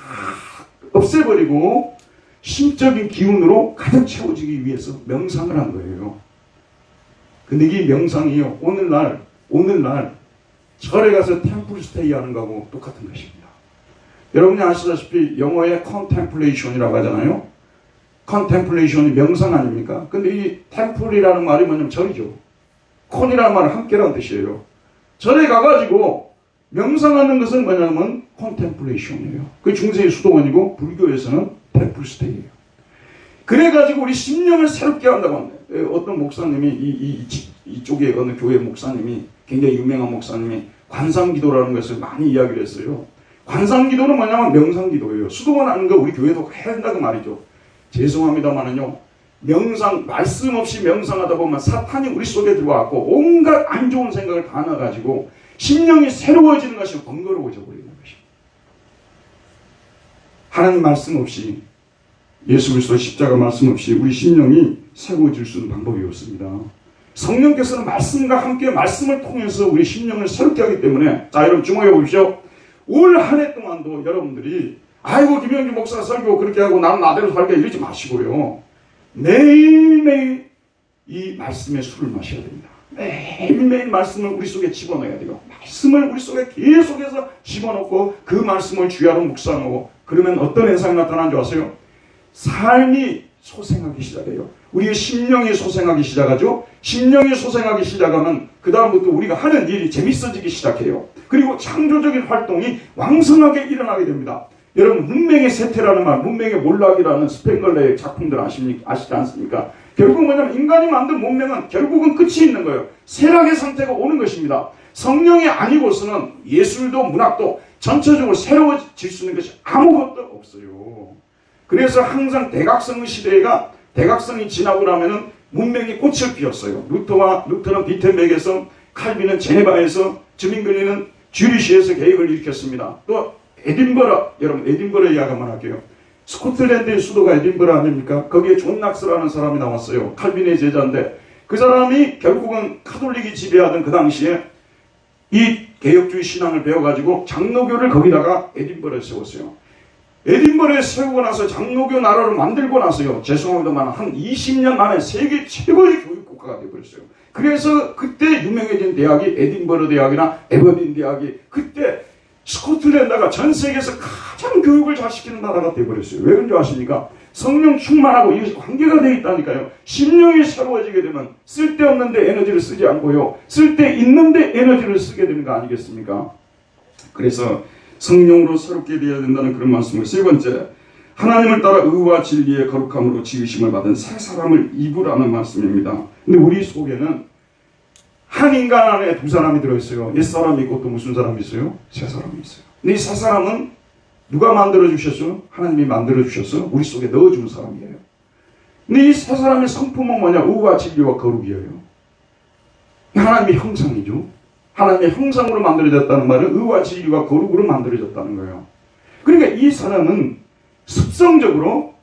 없애버리고 심적인 기운으로 가득 채워지기 위해서 명상을 한 거예요. 근데 이 명상이요, 오늘날 절에 가서 템플 스테이 하는 거하고 똑같은 것입니다. 여러분이 아시다시피 영어의 contemplation이라고 하잖아요. contemplation이 명상 아닙니까? 근데 이 템플이라는 말이 뭐냐면 절이죠. con이라는 말은 함께라는 뜻이에요. 절에 가가지고 명상하는 것은 뭐냐면 contemplation이에요. 그게 중세의 수도원이고 불교에서는 템플 스테이예요. 그래가지고 우리 심령을 새롭게 한다고 합니다. 어떤 목사님이 이쪽에 어느 교회 목사님이, 굉장히 유명한 목사님이 관상기도라는 것을 많이 이야기를 했어요. 관상기도는 뭐냐면 명상기도예요. 수도원 하는 거 우리 교회도 해야 된다고 말이죠. 죄송합니다만은요, 말씀 없이 명상하다 보면 사탄이 우리 속에 들어와서 온갖 안 좋은 생각을 다 넣어가지고 심령이 새로워지는 것이 번거로워져 버리는 것입니다. 하나님 말씀 없이, 예수 그리스도 십자가 말씀 없이 우리 심령이 새로워질 수 있는 방법이 없습니다. 성령께서는 말씀과 함께 말씀을 통해서 우리 심령을 새롭게 하기 때문에, 자, 여러분 주목해 보십시오. 올 한 해 동안도 여러분들이 아이고 김영주 목사 설교 그렇게 하고 나는 나대로 살게 이러지 마시고요. 매일매일 이 말씀의 술을 마셔야 됩니다. 매일매일 말씀을 우리 속에 집어넣어야 돼요. 말씀을 우리 속에 계속해서 집어넣고 그 말씀을 주야로 묵상하고, 그러면 어떤 현상이 나타나는 줄 아세요? 삶이 소생하기 시작해요. 우리의 심령이 소생하기 시작하죠. 심령이 소생하기 시작하면 그 다음부터 우리가 하는 일이 재밌어지기 시작해요. 그리고 창조적인 활동이 왕성하게 일어나게 됩니다. 여러분, 문명의 쇠퇴라는 말, 문명의 몰락이라는 스팽글러의 작품들 아시지 않습니까? 결국 뭐냐면 인간이 만든 문명은 결국은 끝이 있는 거예요. 쇠락의 상태가 오는 것입니다. 성령이 아니고서는 예술도 문학도 전체적으로 새로워질 수 있는 것이 아무것도 없어요. 그래서 항상 대각성이 지나고 나면은 문명이 꽃을 피웠어요. 루터는 비텐베르크에서, 칼빈은 제네바에서, 즈밍글리는 쥐리시에서 개혁을 일으켰습니다. 또 여러분 에딘버러 이야기 한번 할게요. 스코틀랜드의 수도가 에딘버러 아닙니까? 거기에 존 낙스라는 사람이 나왔어요. 칼빈의 제자인데, 그 사람이 결국은 카톨릭이 지배하던 그 당시에 이 개혁주의 신앙을 배워가지고 장로교를 거기다가 에딘버러에 세웠어요. 에딘버러에 세우고 나서 장로교 나라를 만들고 나서요, 죄송합니다만 한 20년 만에 세계 최고의 교육국가가 되어버렸어요. 그래서 그때 유명해진 대학이 에딘버러 대학이나 에버딘 대학이, 그때 스코틀랜드가 전 세계에서 가장 교육을 잘 시키는 나라가 되어버렸어요. 왜 그런지 아십니까? 성령 충만하고 이것이 관계가 되어 있다니까요. 심령이 새로워지게 되면 쓸데없는데 에너지를 쓰지 않고요, 쓸데있는데 에너지를 쓰게 되는 거 아니겠습니까? 그래서 성령으로 새롭게 되어야 된다는 그런 말씀을. 세 번째, 하나님을 따라 의와 진리의 거룩함으로 지으심을 받은 새 사람을 입으라는 말씀입니다. 근데 우리 속에는 한 인간 안에 두 사람이 들어있어요. 옛 사람이 있고 또 무슨 사람이 있어요? 새 사람이 있어요. 근데 이 새 사람은 누가 만들어주셨어요? 하나님이 만들어주셔서 우리 속에 넣어준 사람이에요. 근데 이 새 사람의 성품은 뭐냐? 의와 진리와 거룩이에요. 하나님의 형상이죠. 하나님의 형상으로 만들어졌다는 말은 의와 진리와 거룩으로 만들어졌다는 거예요. 그러니까 이 사람은 습성적으로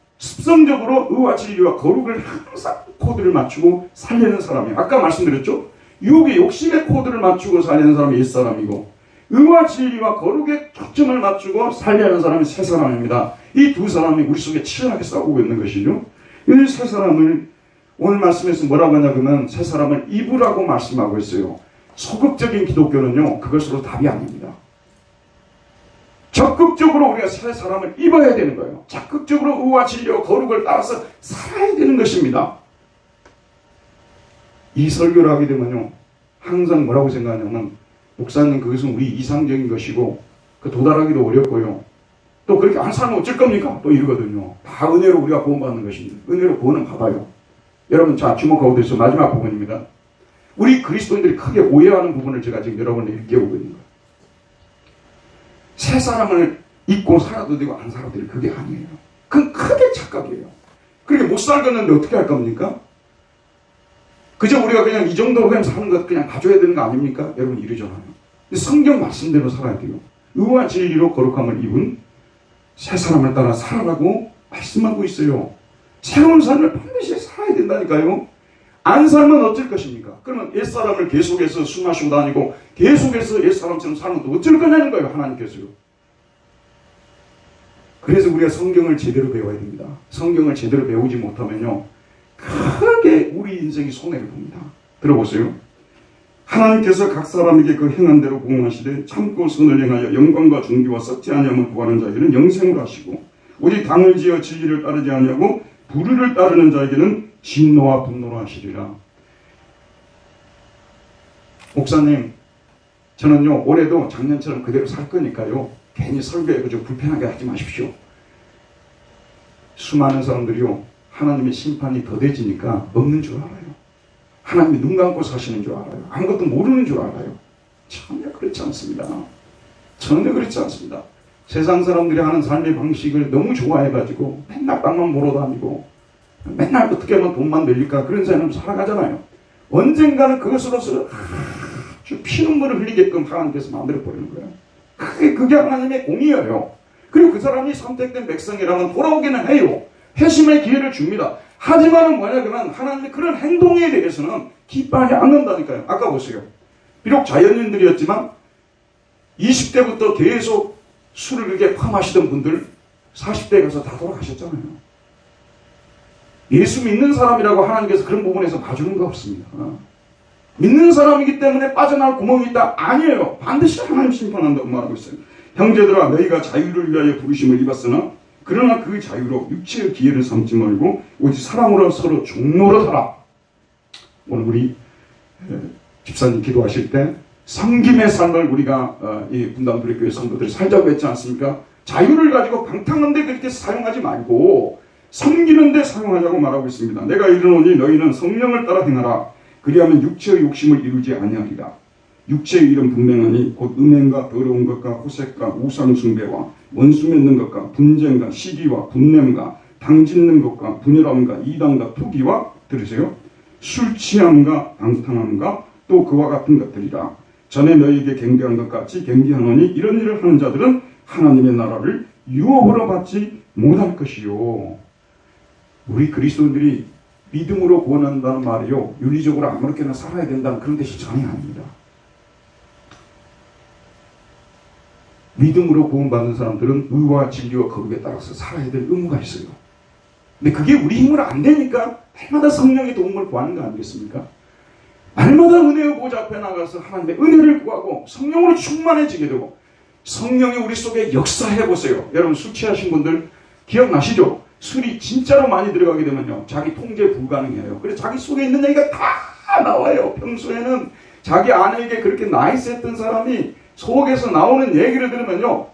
의와 진리와 거룩을 항상 코드를 맞추고 살리는 사람이에요. 아까 말씀드렸죠? 유혹의 욕심의 코드를 맞추고 살리는 사람이 옛사람이고, 의와 진리와 거룩의 초점을 맞추고 살리는 사람이 새 사람입니다. 이 두 사람이 우리 속에 치열하게 싸우고 있는 것이죠. 이 새 사람을 오늘 말씀에서 뭐라고 하냐 그러면 새 사람을 입으라고 말씀하고 있어요. 소극적인 기독교는요, 그것으로 답이 아닙니다. 적극적으로 우리가 새 사람을 입어야 되는 거예요. 적극적으로 의와 진리와 거룩을 따라서 살아야 되는 것입니다. 이 설교를 하게 되면요, 항상 뭐라고 생각하냐면, 목사님 그것은 우리 이상적인 것이고 그 도달하기도 어렵고요, 또 그렇게 안 살면 어쩔 겁니까? 또 이러거든요. 다 은혜로 우리가 구원받는 것입니다. 은혜로 구원은 받아요. 여러분, 자, 주목하고 계세요. 마지막 부분입니다. 우리 그리스도인들이 크게 오해하는 부분을 제가 지금 여러분에게 일깨우고 있는 거예요. 새 사람을 입고 살아도 되고 안 살아도 되고 그게 아니에요. 그건 크게 착각이에요. 그렇게 못 살겠는데 어떻게 할 겁니까? 그저 우리가 그냥 이 정도로 그냥 사는 것 그냥 가져야 되는 거 아닙니까? 여러분, 이러잖아요. 성경 말씀대로 살아야 돼요. 의와 진리로 거룩함을 입은 새 사람을 따라 살아라고 말씀하고 있어요. 새로운 삶을 반드시 살아야 된다니까요. 안 살면 어쩔 것입니까? 그러면 옛사람을 계속해서 술 마시고 다니고 계속해서 옛사람처럼 사는 또 어쩔 거냐는 거예요, 하나님께서요. 그래서 우리가 성경을 제대로 배워야 됩니다. 성경을 제대로 배우지 못하면요, 크게 우리 인생이 손해를 봅니다. 들어보세요. 하나님께서 각 사람에게 그 행한 대로 공하시되 참고 선을 행하여 영광과 존귀와 썩지 아니함을 구하는 자에게는 영생을 하시고, 오직 당을 지어 진리를 따르지 아니하고 불의를 따르는 자에게는 진노와 분노를 하시리라. 목사님, 저는요, 올해도 작년처럼 그대로 살 거니까요, 괜히 설교에 그저 불편하게 하지 마십시오. 수많은 사람들이요, 하나님의 심판이 더뎌지니까 없는 줄 알아요. 하나님이 눈 감고 사시는 줄 알아요. 아무것도 모르는 줄 알아요. 전혀 그렇지 않습니다. 전혀 그렇지 않습니다. 세상 사람들이 하는 삶의 방식을 너무 좋아해가지고 맨날 빵만 보러 다니고 맨날 어떻게 하면 돈만 늘릴까 그런 삶을 살아가잖아요. 언젠가는 그것으로서 아주 피눈물을 흘리게끔 하나님께서 만들어버리는 거예요. 그게 하나님의 공이에요. 그리고 그 사람이 선택된 백성이라면 돌아오기는 해요. 회심의 기회를 줍니다. 하지만은 뭐냐 그러면 하나님의 그런 행동에 대해서는 기뻐하지 않는다니까요. 아까 보세요. 비록 자연인들이었지만 20대부터 계속 술을 그렇게 파마시던 분들 40대에 가서 다 돌아가셨잖아요. 예수 믿는 사람이라고 하나님께서 그런 부분에서 봐주는 거 없습니다. 믿는 사람이기 때문에 빠져나올 구멍이 있다? 아니에요. 반드시 하나님 심판한다고 말하고 있어요. 형제들아, 너희가 자유를 위하여 부르심을 입었으나 그러나 그 자유로 육체의 기회를 삼지 말고 오직 사랑으로 서로 종로로 살아. 오늘 우리 집사님 기도하실 때 섬김의 삶을 우리가 이 분당교회 성도들이 살자고 했지 않습니까? 자유를 가지고 방탕한데 그렇게 사용하지 말고 섬기는데 사용하자고 말하고 있습니다. 내가 이르노니 너희는 성령을 따라 행하라. 그리하면 육체의 욕심을 이루지 아니하리라. 육체의 일은 분명하니 곧 음행과 더러운 것과 호색과 우상숭배와 원수 맺는 것과 분쟁과 시기와 분냄과 당짓는 것과 분열함과 이단과 투기와, 들으세요, 술 취함과 방탕함과 또 그와 같은 것들이라. 전에 너희에게 경계한 것 같이 경계하노니 이런 일을 하는 자들은 하나님의 나라를 유업으로 받지 못할 것이요. 우리 그리스도인들이 믿음으로 구원한다는 말이요, 윤리적으로 아무렇게나 살아야 된다는 그런 뜻이 전혀 아닙니다. 믿음으로 구원받는 사람들은 의와 진리와 거룩에 따라서 살아야 될 의무가 있어요. 근데 그게 우리 힘으로 안 되니까 날마다 성령의 도움을 구하는 거 아니겠습니까? 날마다 은혜의 보좌 앞에 나가서 하나님의 은혜를 구하고 성령으로 충만해지게 되고, 성령이 우리 속에 역사해보세요. 여러분, 술 취하신 분들 기억나시죠? 술이 진짜로 많이 들어가게 되면요, 자기 통제 불가능해요. 그래서 자기 속에 있는 얘기가 다 나와요. 평소에는 자기 아내에게 그렇게 나이스했던 사람이 속에서 나오는 얘기를 들으면요,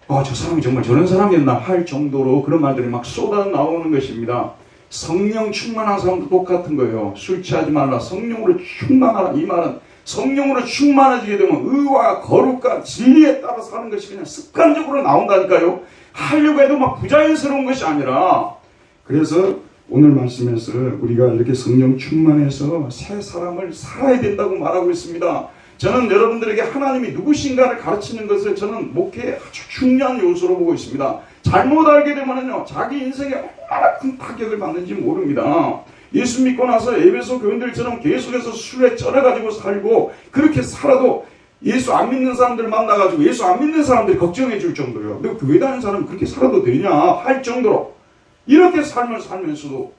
저 사람이 정말 저런 사람이었나 할 정도로 그런 말들이 막 쏟아 나오는 것입니다. 성령 충만한 사람도 똑같은 거예요. 술 취하지 말라, 성령으로 충만하라. 이 말은 성령으로 충만해지게 되면 의와 거룩과 진리에 따라 사는 것이 그냥 습관적으로 나온다니까요. 하려고 해도 막 부자연스러운 것이 아니라. 그래서 오늘 말씀에서 우리가 이렇게 성령 충만해서 새 사람을 살아야 된다고 말하고 있습니다. 저는 여러분들에게 하나님이 누구신가를 가르치는 것을 저는 목회의 아주 중요한 요소로 보고 있습니다. 잘못 알게 되면요, 자기 인생에 얼마나 큰 타격을 받는지 모릅니다. 예수 믿고 나서 에베소 교인들처럼 계속해서 술에 쩔어가지고 살고 그렇게 살아도 예수 안 믿는 사람들 만나가지고 예수 안 믿는 사람들이 걱정해 줄 정도예요. 내가 교회 다니는 사람은 그렇게 살아도 되냐 할 정도로 이렇게 삶을 살면서도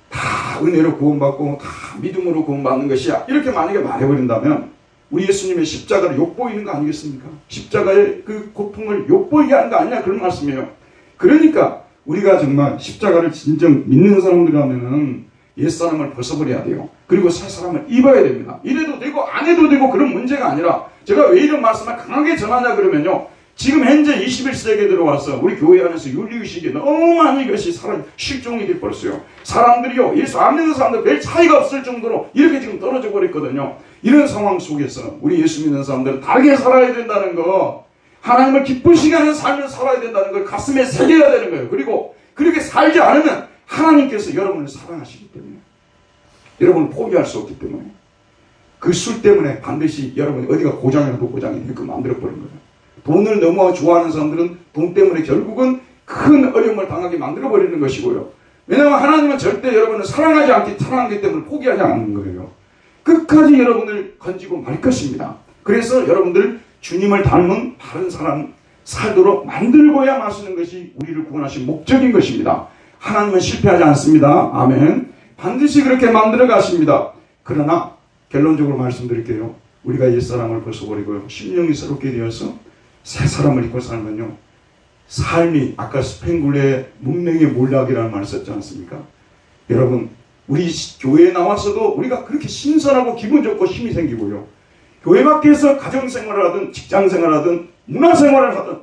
다 다 은혜로 구원받고 다 믿음으로 구원받는 것이야. 이렇게 만약에 말해버린다면 우리 예수님의 십자가를 욕보이는 거 아니겠습니까? 십자가의 그 고통을 욕보이게 하는 거 아니냐 그런 말씀이에요. 그러니까 우리가 정말 십자가를 진정 믿는 사람들이라면은 옛사람을 벗어버려야 돼요. 그리고 새 사람을 입어야 됩니다. 이래도 되고 안 해도 되고 그런 문제가 아니라 제가 왜 이런 말씀을 강하게 전하냐 그러면요. 지금 현재 21세기에 들어와서 우리 교회 안에서 윤리의식이 너무 많이 이것이 실종이 돼버렸어요. 사람들이요. 예수 안 믿는 사람들 별 차이가 없을 정도로 이렇게 지금 떨어져 버렸거든요. 이런 상황 속에서 우리 예수 믿는 사람들은 다르게 살아야 된다는 거, 하나님을 기쁘시게 하는 삶을 살아야 된다는 걸 가슴에 새겨야 되는 거예요. 그리고 그렇게 살지 않으면 하나님께서 여러분을 사랑하시기 때문에, 여러분을 포기할 수 없기 때문에, 그 술 때문에 반드시 여러분이 어디가 고장이라도 고장이 이렇게 만들어버린 거예요. 돈을 너무 좋아하는 사람들은 돈 때문에 결국은 큰 어려움을 당하게 만들어버리는 것이고요. 왜냐하면 하나님은 절대 여러분을 사랑하기 때문에 포기하지 않는 거예요. 끝까지 여러분을 건지고 말 것입니다. 그래서 여러분들 주님을 닮은 바른 사람 살도록 만들고야 마시는 것이 우리를 구원하신 목적인 것입니다. 하나님은 실패하지 않습니다. 아멘. 반드시 그렇게 만들어 가십니다. 그러나 결론적으로 말씀드릴게요. 우리가 옛사람을 벗어버리고 심령이 새롭게 되어서 새 사람을 입고 사는 건요, 삶이 아까 스팽굴레의 문명의 몰락이라는 말을 썼지 않습니까? 여러분, 우리 교회에 나와서도 우리가 그렇게 신선하고 기분 좋고 힘이 생기고요, 교회 밖에서 가정생활을 하든 직장생활을 하든 문화생활을 하든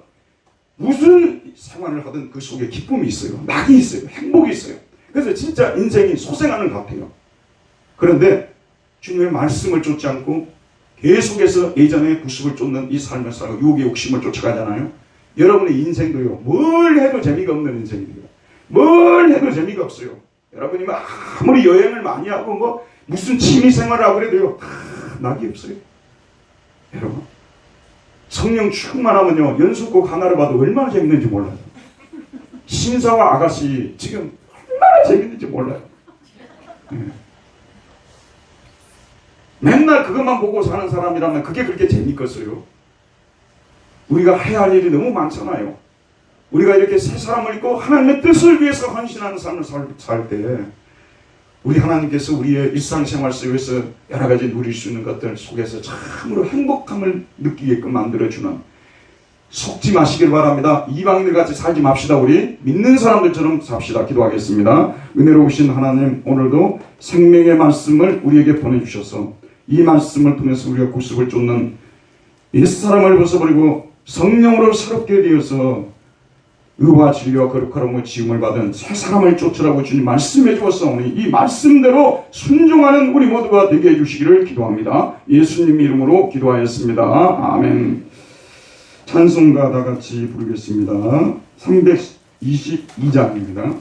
무슨 생활을 하든 그 속에 기쁨이 있어요. 낙이 있어요. 행복이 있어요. 그래서 진짜 인생이 소생하는 것 같아요. 그런데 주님의 말씀을 쫓지 않고 계속해서 예전에 구습을 쫓는 이 삶을 살고 유혹의 욕심을 쫓아가잖아요. 여러분의 인생도요, 뭘 해도 재미가 없는 인생이 돼요. 뭘 해도 재미가 없어요. 여러분이 아무리 여행을 많이 하고 뭐 무슨 취미생활을 하고 그래도요, 낙이 없어요. 여러분, 성령 충만하면요, 연습곡 하나를 봐도 얼마나 재밌는지 몰라요. 신사와 아가씨 지금 얼마나 재밌는지 몰라요. 네. 맨날 그것만 보고 사는 사람이라면 그게 그렇게 재밌겠어요? 우리가 해야 할 일이 너무 많잖아요. 우리가 이렇게 새 사람을 입고 하나님의 뜻을 위해서 헌신하는 삶을 살 때 우리 하나님께서 우리의 일상생활 속에서 여러 가지 누릴 수 있는 것들 속에서 참으로 행복함을 느끼게끔 만들어주는, 속지 마시길 바랍니다. 이방인들 같이 살지 맙시다. 우리 믿는 사람들처럼 삽시다. 기도하겠습니다. 은혜로우신 하나님, 오늘도 생명의 말씀을 우리에게 보내주셔서 이 말씀을 통해서 우리가 구습을 쫓는 옛사람을 벗어버리고 성령으로 새롭게 되어서 의와 진리와 거룩함으로 지음을 받은 새 사람을 쫓으라고 주님 말씀해 주었사오니 이 말씀대로 순종하는 우리 모두가 되게 해주시기를 기도합니다. 예수님 이름으로 기도하였습니다. 아멘. 찬송가 다 같이 부르겠습니다. 322장입니다.